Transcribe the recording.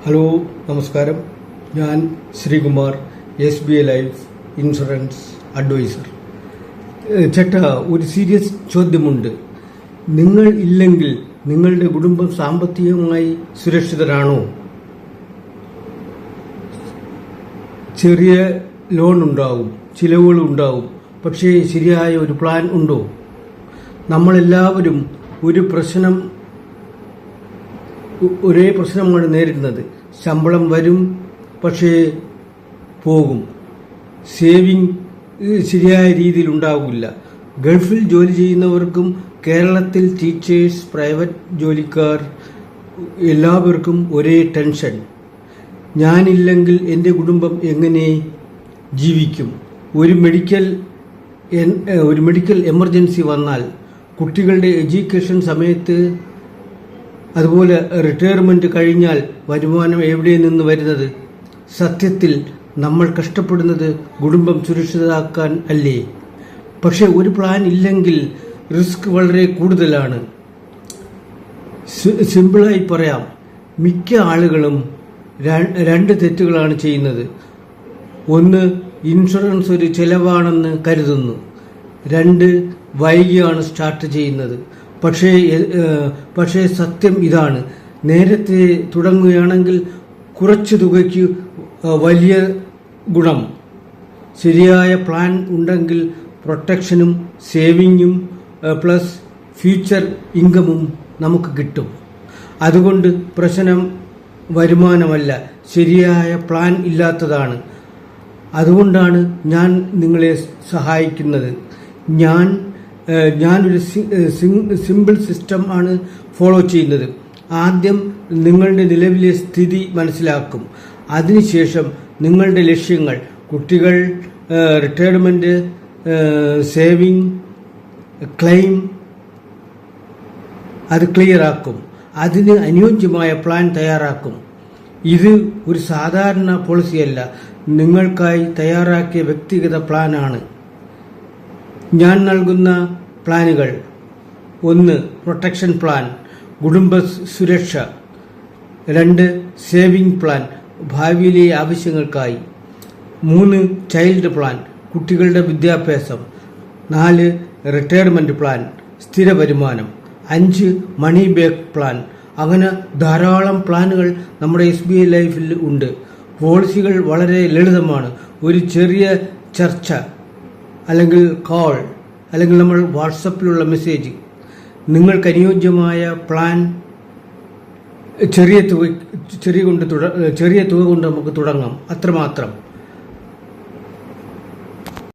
Hello, നമസ്കാരം. ഞാൻ Sreekumar, SBI life insurance advisor. ചേട്ടാ, ഒരു സീരിയസ് ചോദ്യമുണ്ട്. നിങ്ങൾ ഇല്ലെങ്കിൽ നിങ്ങളുടെ കുടുംബം സാമ്പത്തികമായി സുരക്ഷിതരാണോ? ചെറിയ ലോൺ ഉണ്ടാവും, ചിലവുകൾ ഉണ്ടാവും, പക്ഷേ ശരിയായ ഒരു പ്ലാൻ ഉണ്ടോ? നമ്മളെല്ലാവരും ഒരേ പ്രശ്നമാണ് നേരിടുന്നത്. ശമ്പളം വരും, പക്ഷേ പോകും. സേവിങ് ശരിയായ രീതിയിൽ ഉണ്ടാകില്ല. ഗൾഫിൽ ജോലി ചെയ്യുന്നവർക്കും കേരളത്തിൽ ടീച്ചേഴ്സ്, പ്രൈവറ്റ് ജോലിക്കാർ എല്ലാവർക്കും ഒരേ ടെൻഷൻ. ഞാനില്ലെങ്കിൽ എൻ്റെ കുടുംബം എങ്ങനെ ജീവിക്കും? ഒരു മെഡിക്കൽ എമർജൻസി വന്നാൽ, കുട്ടികളുടെ എഡ്യൂക്കേഷൻ സമയത്ത്, അതുപോലെ റിട്ടയർമെന്റ് കഴിഞ്ഞാൽ വരുമാനം എവിടെ നിന്ന് വരുന്നത്? സത്യത്തിൽ നമ്മൾ കഷ്ടപ്പെടുന്നത് കുടുംബം സുരക്ഷിതമാക്കാൻ അല്ലേ? പക്ഷെ ഒരു പ്ലാൻ ഇല്ലെങ്കിൽ റിസ്ക് വളരെ കൂടുതലാണ്. സിമ്പിളായി പറയാം, മിക്ക ആളുകളും രണ്ട് തെറ്റുകളാണ് ചെയ്യുന്നത്. ഒന്ന്, ഇൻഷുറൻസ് ഒരു ചെലവാണെന്ന് കരുതുന്നു. രണ്ട്, വൈകിയാണ് സ്റ്റാർട്ട് ചെയ്യുന്നത്. പക്ഷേ സത്യം ഇതാണ്: നേരത്തെ തുടങ്ങുകയാണെങ്കിൽ കുറച്ച് തുകയ്ക്ക് വലിയ ഗുണം. ശരിയായ പ്ലാൻ ഉണ്ടെങ്കിൽ പ്രൊട്ടക്ഷനും സേവിങ്ങും പ്ലസ് ഫ്യൂച്ചർ ഇൻകമും നമുക്ക് കിട്ടും. അതുകൊണ്ട് പ്രശ്നം വരുമാനമല്ല, ശരിയായ പ്ലാൻ ഇല്ലാത്തതാണ്. അതുകൊണ്ടാണ് ഞാൻ നിങ്ങളെ സഹായിക്കുന്നത്. ഞാനൊരു സിമ്പിൾ സിസ്റ്റം ആണ് ഫോളോ ചെയ്യുന്നത്. ആദ്യം നിങ്ങളുടെ നിലവിലെ സ്ഥിതി മനസ്സിലാക്കും. അതിനുശേഷം നിങ്ങളുടെ ലക്ഷ്യങ്ങൾ, കുട്ടികൾ, റിട്ടയർമെന്റ്, സേവിങ്, ക്ലെയിം, അത് ക്ലിയറാക്കും. അതിന് അനുയോജ്യമായ പ്ലാൻ തയ്യാറാക്കും. ഇത് ഒരു സാധാരണ പോളിസിയല്ല, നിങ്ങൾക്കായി തയ്യാറാക്കിയ വ്യക്തിഗത പ്ലാനാണ്. ഞാൻ നൽകുന്ന പ്ലാനുകൾ: 1. പ്രൊട്ടക്ഷൻ പ്ലാൻ, കുടുംബ സുരക്ഷ. 2. സേവിംഗ് പ്ലാൻ, ഭാവിയിലെ ആവശ്യങ്ങൾക്കായി. 3. ചൈൽഡ് പ്ലാൻ, കുട്ടികളുടെ വിദ്യാഭ്യാസം. 4. റിട്ടയർമെന്റ് പ്ലാൻ, സ്ഥിര വരുമാനം. 5. Money back plan. അങ്ങനെ ധാരാളം പ്ലാനുകൾ നമ്മുടെ SBI ലൈഫിൽ ഉണ്ട്. പോളിസികൾ വളരെ ലളിതമാണ്. ഒരു ചെറിയ ചർച്ച, അല്ലെങ്കിൽ കോൾ, അല്ലെങ്കിൽ നമ്മൾ വാട്സപ്പിലുള്ള മെസ്സേജ്. നിങ്ങൾക്ക് അനുയോജ്യമായ പ്ലാൻ ചെറിയ തുക കൊണ്ട് നമുക്ക് തുടങ്ങാം. അത്രമാത്രം.